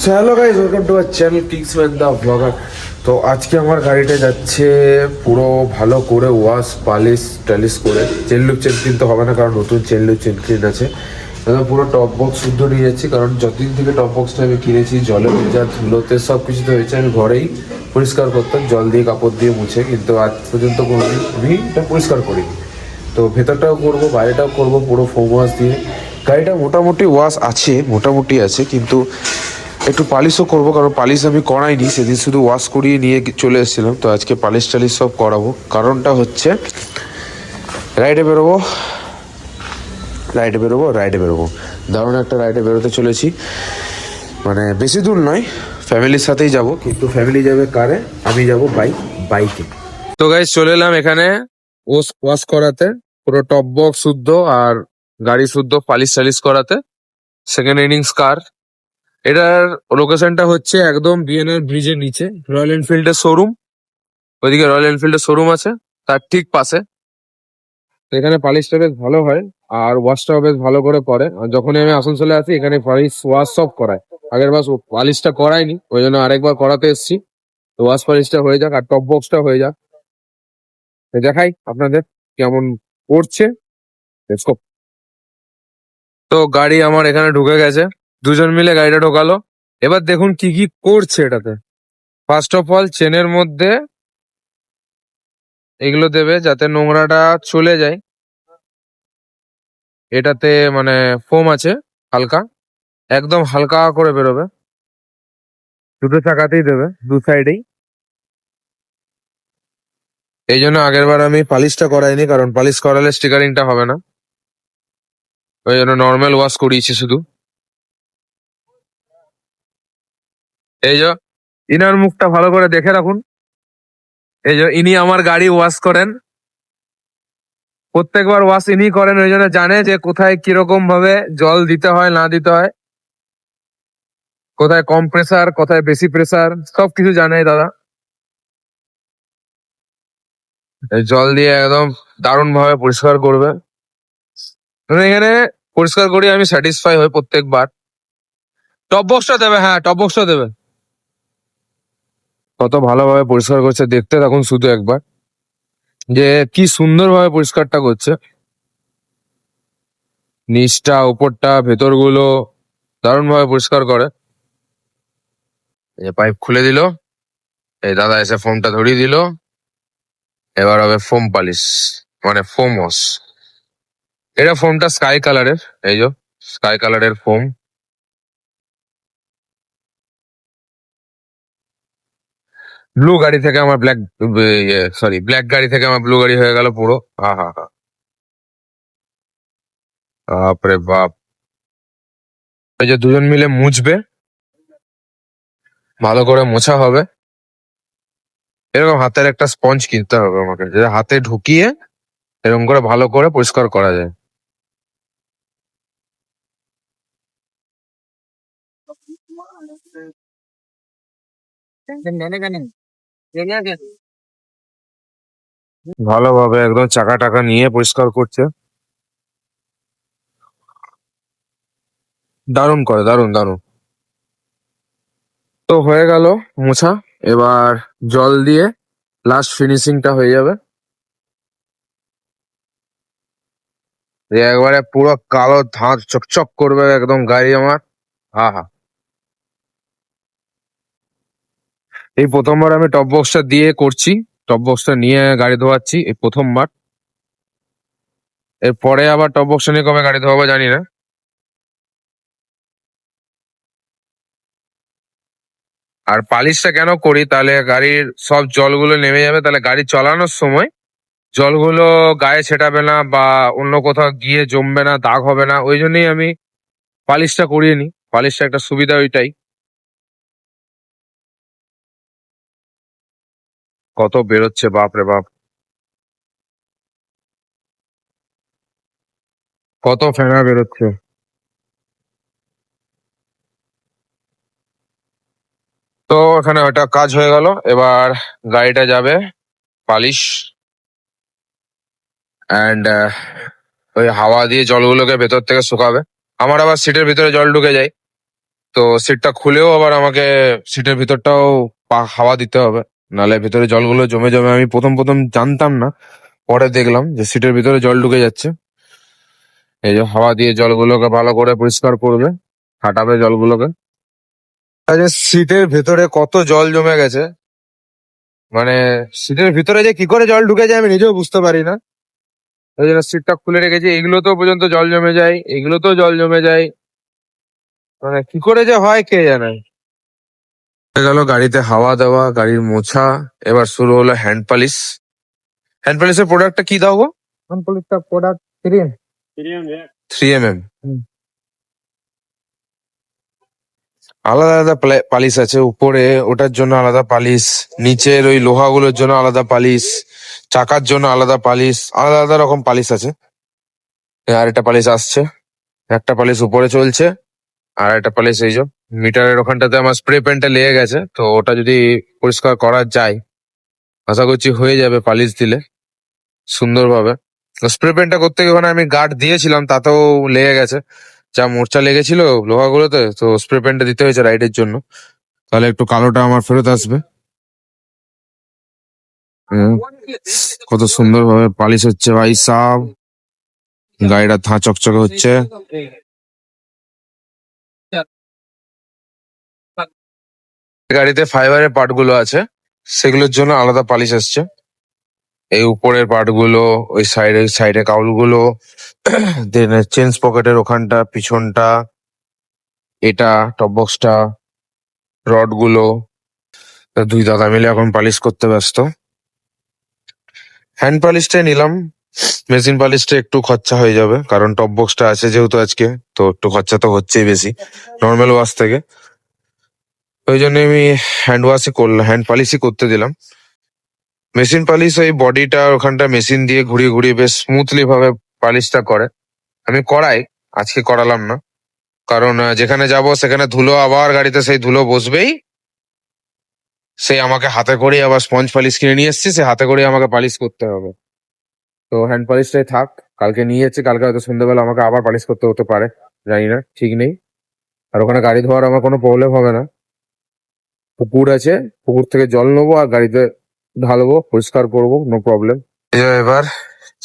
So hello guys, welcome to our channel Kingsman the blogger. তো আজকে আমার গাড়িটা যাচ্ছে পুরো ভালো করে ওয়াশ পালিশ টালিশ করে। চেন লুক চেন ক্লিন তো হবে না, কারণ নতুন চেন লুক চেন ক্লিন আছে। একদম পুরো টপ বক্স শুদ্ধ নিয়ে যাচ্ছি, কারণ যতদিন থেকে টপ বক্সটা আমি কিনেছি জলে ভেজা ধুলোতে সব কিছুতে হয়েছে। আমি ঘরেই পরিষ্কার করতাম জল দিয়ে কাপড় দিয়ে মুছে, কিন্তু আজ পর্যন্ত কোনোদিন আমি এটা পরিষ্কার করিনি। তো ভেতরটাও করবো, বাইরেটাও করবো পুরো ফোম ওয়াশ দিয়ে। গাড়িটা মোটামুটি ওয়াশ আছে, মোটামুটি আছে, কিন্তু একটু পালিশও করবো, কারণ পালিশ আমি করাইনি। সেদিন শুধু ওয়াশ করিয়ে নিয়ে চলে এসেছিলাম। তো আজকে পালিশ টালিশ সব করাবো। কারণটা হচ্ছে রাইডে বেরোবো, রাইডে বেরোবো। দারুণ একটা রাইডে বেরোতে চলেছি। মানে বেশি দূর নয়, ফ্যামিলির সাথেই যাব, কিন্তু ফ্যামিলি যাবে কারে, আমি যাব বাইকে। তো গাইস চলে এলাম এখানে ওয়াশ করাতে, পুরো টপ বক্স শুদ্ধ আর গাড়ি শুদ্ধ পালিশ টালিশ করাতে। সেকেন্ড ইনিংস কার। এটার লোকেশনটা হচ্ছে একদম বিএনআর ব্রিজের নিচে, রয়্যাল এনফিল্ডের শোরুম। ওইদিকে রয়্যাল এনফিল্ডের শোরুম আছে, তার ঠিক পাশে। তো এখানে পালিশটা বেশ ভালো হয়, আর ওয়াশটাও বেশ ভালো করে করে। আর যখনই আমি আসানসোলে আসি এখানে পালিশ ওয়াশ সব করায়। আগের বার পালিশটা করায়নি, ওই জন্য আরেকবার করাতে এসেছি। তো ওয়াশ পালিশটা হয়ে যাক আর টপ বক্সটা হয়ে যাক। তো দেখাই আপনাদের কেমন করছে। Let's go। তো গাড়ি আমার এখানে ঢুকে গেছে, দুজন মিলে গাড়িটা ঢোকালো। এবার দেখুন কি কি করছে এটাতে। ফার্স্ট অফ অল চেনের মধ্যে এগুলো দেবে যাতে নোংরাটা চলে যায়। এটাতে মানে ফোম আছে হালকা, একদম হালকা করে বেরোবে। দুটো চাকাতেই দেবে, দু সাইডেই। এই জন্য আগের বার আমি পালিশটা করাইনি, কারণ পালিশ করালে স্টিকারিংটা হবে না। ওই জন্য নর্মাল ওয়াশ করিয়েছি শুধু। এই যে ইনার মুখটা ভালো করে দেখে রাখুন। এই যে ইনি আমার গাড়ি ওয়াশ করেন, প্রত্যেকবার ওয়াশ ইনি করেন। ওই জন্য জানে যে কোথায় কিরকম ভাবে জল দিতে হয় না দিতে হয়, কোথায় কম প্রেসার কোথায় বেশি প্রেসার, সবকিছু জানে এই দাদা। এই জল দিয়ে একদম দারুণ ভাবে পরিষ্কার করবে। মানে এখানে পরিষ্কার করি আমি, স্যাটিসফাই হই প্রত্যেকবার। টপ বক্সটা দেবে, হ্যাঁ টপ বক্সটা দেবে। কত ভালোভাবে পরিষ্কার করছে দেখতে থাকুন শুধু একবার, যে কি সুন্দর ভাবে পরিষ্কারটা করছে। নিচটা উপরটা ভেতরগুলো দারুণ ভাবে পরিষ্কার করে। এই পাইপ খুলে দিল, এই দাদা এসে ফোমটা ধরিয়ে দিল। এবার হবে ফোম পালিশ, মানে ফোম ওয়াশ। এটা ফোমটা স্কাই কালারের, এই যে স্কাই কালারের ফোম। ব্লু গাড়ি থেকে আমার ব্ল্যাক, সরি ব্ল্যাক গাড়ি থেকে আমার ব্লু গাড়ি হয়ে গেল পুরো। হা হা হা, বাপরে বাপ। এই যে দুজন মিলে মুছবে, ভালো করে মোছা হবে। এরকম হাতের একটা স্পঞ্জ কিনতে হবে আমাকে, যেটা হাতে ঢুকিয়ে এরকম করে ভালো করে পরিষ্কার করা যায়। ভালোভাবে একদম চাকা টাকা নিয়ে পরিষ্কার করছে, দারুণ করে, দারুণ দারুণ। তো হয়ে গেল মোছা। এবার জল দিয়ে লাস্ট ফিনিশিংটা হয়ে যাবে। দিয়ে একবারে পুরো কালো ধাঁধ চকচক করবে একদম গাড়ি আমার। হা হা। এই প্রথমবার আমি টপ বক্সটা দিয়ে করছি, টপ বক্সটা নিয়ে গাড়ি ধোয়াচ্ছি এই প্রথমবার। এরপরে আবার টপ বক্সটা নিয়ে কবে গাড়ি ধোয়াবো জানি না। আর পালিশটা কেন করি, তাহলে গাড়ির সব জলগুলো নেমে যাবে, তাহলে গাড়ি চালানোর সময় জলগুলো গায়ে ছেটাবে না বা অন্য কোথাও গিয়ে জমবে না, দাগ হবে না। ওই জন্যই আমি পালিশটা করিয়ে নিই। পালিশটা একটা সুবিধা ওইটাই। কত বেরোচ্ছে বাপ রে বাপ, কত ফেনা বেরোচ্ছে। তো এখানে ওটা কাজ হয়ে গেল। এবার গাড়িটা যাবে পালিশ অ্যান্ড ওই হাওয়া দিয়ে জলগুলোকে ভেতর থেকে শুকাবে। আমার আবার সিটের ভিতরে জল ঢুকে যায়, তো সিটটা খুলেও আবার আমাকে সিটের ভিতরটাও হাওয়া দিতে হবে, নাহলে ভিতরে জলগুলো জমে জমে, আমি প্রথম প্রথম জানতাম না, পরে দেখলাম যে সিটের ভিতরে জল ঢুকে যাচ্ছে। এই যে হাওয়া দিয়ে জলগুলোকে ভালো করে পরিষ্কার করবে, হাঁটাবে জলগুলোকে। আচ্ছা, সিটের ভেতরে কত জল জমে গেছে, মানে সিটের ভিতরে যে কি করে জল ঢুকে যায় আমি নিজেও বুঝতে পারি না। ওই জন্য সিটটা খুলে রেখেছি, এগুলোতেও পর্যন্ত জল জমে যায়, এগুলোতেও জল জমে যায়, মানে কি করে যে হয় কে জানে। হয়ে গেল গাড়িতে হাওয়া দেওয়া, গাড়ির মোছা, এবার শুরু হলো হ্যান্ড পলিশ। হ্যান্ড পলিশের প্রোডাক্টটা কি দাও গো? প্রত্যেকটা প্রোডাক্ট 3M। 3mm। আলাদা আলাদা পালিশ আছে, উপরে ওটার জন্য আলাদা পালিশ, নিচের ওই লোহাগুলোর জন্য আলাদা পালিশ, চাকার জন্য আলাদা পালিশ, আলাদা আলাদা রকম পালিশ আছে। আর একটা পালিশ আসছে, একটা পালিশ উপরে চলছে, আর একটা পালিশ এই যে মিটারের ওখানটাতে আমার স্প্রে পেন্টটা লেগে গেছে, তো ওটা যদি পরিষ্কার করা যায় আশা করছি হয়ে যাবে পালিশ দিলে সুন্দরভাবে। স্প্রে পেন্টটা করতে গিয়ে ওখানে আমি গার্ড দিয়েছিলাম, তাতেও লেগে গেছে, যা মোর্চা লেগেছিল লোহাগুলোতে, তো স্প্রে পেন্টটা দিতে হয়েছে রাইডের জন্য, তাহলে একটু কালোটা আমার ফেরত আসবে। কত সুন্দর ভাবে পালিশ হচ্ছে ভাই সাব, গাড়িটা ধা চকচকে হচ্ছে। গাড়িতে ফাইবারের পার্ট গুলো আছে, সেগুলোর জন্য আলাদা পালিশ আসছে। এই উপরের পার্ট গুলো, ওই সাইডে সাইডে কাউল গুলো, দেন চেঞ্জ পকেটের ওখানটা, পিছনটা, এটা টপ বক্সটা, রড গুলো, তা দুই দাদা মিলে এখন পালিশ করতে ব্যস্ত। হ্যান্ড পালিশটাই নিলাম, মেশিন পালিশটা একটু খরচা হয়ে যাবে, কারণ টপ বক্সটা আছে যেহেতু আজকে, তো একটু খরচা তো হচ্ছেই বেশি নর্মাল ওয়াশ থেকে। ওই জন্য আমি হ্যান্ড ওয়াশই করলাম, হ্যান্ড পালিশই করতে দিলাম। মেশিন পালিশ ওই বডিটা ওখানটা মেশিন দিয়ে ঘুরিয়ে ঘুরিয়ে বেশ স্মুথলি ভাবে পালিশটা করে। আমি করাই, আজকে করালাম না, কারণ যেখানে যাব সেখানে ধুলো, আবার গাড়িতে সেই ধুলো বসবেই, সেই আমাকে হাতে করে আবার স্পঞ্জ পালিশ কিনে নিয়ে এসেছি, সে হাতে করে আমাকে পালিশ করতে হবে। তো হ্যান্ড পালিশটাই থাক, কালকে নিয়ে যাচ্ছি, কালকে হয়তো সন্ধ্যেবেলা আমাকে আবার পালিশ করতে হতে পারে, জানি না, ঠিক নেই। আর ওখানে গাড়ি ধোয়ার আমার কোনো প্রবলেম হবে না, পুকুর আছে, পুকুর থেকে জল নেবো আর গাড়িতে ঢালবো, পরিষ্কার করবো, নো প্রবলেম। এবার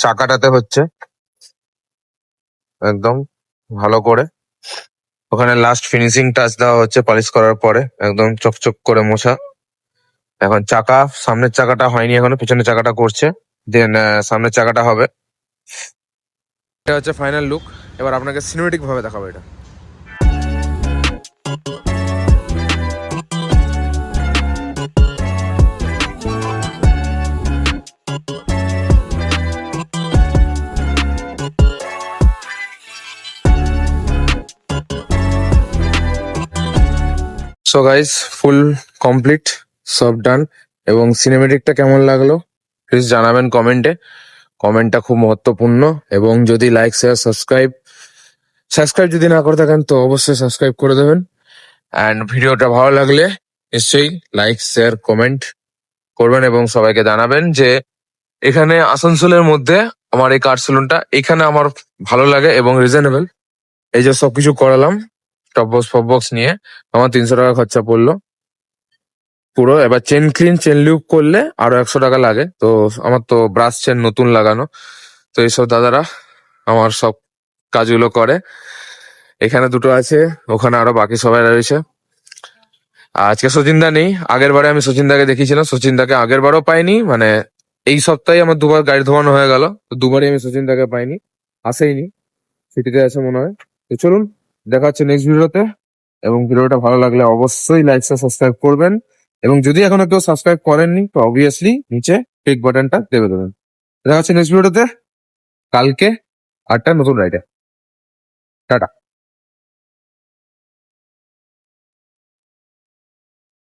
চাকাটাতে হচ্ছে একদম ভালো করে, ওখানে লাস্ট ফিনিশিং টাচ দেওয়া হচ্ছে পালিশ করার পরে, একদম চকচক করে মোছা। এখন চাকা, সামনের চাকাটা হয়নি এখনো, পিছনের চাকাটা করছে, দেন সামনের চাকাটা হবে। এটা হচ্ছে ফাইনাল লুক, এবার আপনাকে সিনেমেটিক ভাবে দেখাবো এটা। সো গাইস, ফুল কমপ্লিট, সব ডান। এবং সিনেমেটিকটা কেমন লাগলো প্লিজ জানাবেন কমেন্টে, কমেন্টটা খুব মহত্বপূর্ণ। এবং যদি লাইক শেয়ার সাবস্ক্রাইব সাবস্ক্রাইব যদি না করে থাকেন তো অবশ্যই সাবস্ক্রাইব করে দেবেন। অ্যান্ড ভিডিওটা ভালো লাগলে নিশ্চয়ই লাইক শেয়ার কমেন্ট করবেন, এবং সবাইকে জানাবেন যে এখানে আসানসোলের মধ্যে আমার এই কার সেলুনটা এখানে আমার ভালো লাগে এবং রিজনেবল। এই যে সবকিছু করালাম টপ বক্স ফপ বক্স নিয়ে, আমার 300 টাকা খরচা পড়লো পুরো। এবার চেন ক্লিন চেন লিউক করলে আরো 100 টাকা লাগে, তো আমার তো ব্রাশ চেন নতুন লাগানো, তো এইসব দাদারা আমার সব কাজগুলো করে। এখানে দুটো আছে, ওখানে আরো বাকি সবাই রয়েছে। আজকে সচিনদা নেই, আগের বারে আমি সচিনদাকে দেখিয়েছিলাম, সচিনদাকে আগের বারও পাইনি, মানে এই সপ্তাহে আমার দুবার গাড়ি ধোয়ানো হয়ে গেল, তো দুবারই আমি সচিনদাকে পাইনি, আসেইনি, ছুটিতে আছে মনে হয়। তো চলুন, দেখা হচ্ছে নেক্সট ভিডিওতে, এবং ভিডিওটা ভালো লাগলে অবশ্যই লাইক সাবস্ক্রাইব করবেন, এবং যদি এখনো কেউ সাবস্ক্রাইব করেননি তো অবভিয়াসলি নিচে ক্লিক বাটনটা দেবে দেবেন। দেখা হচ্ছে নেক্সট ভিডিওতে কালকে 8টা নতুন রাইডে। টাটা।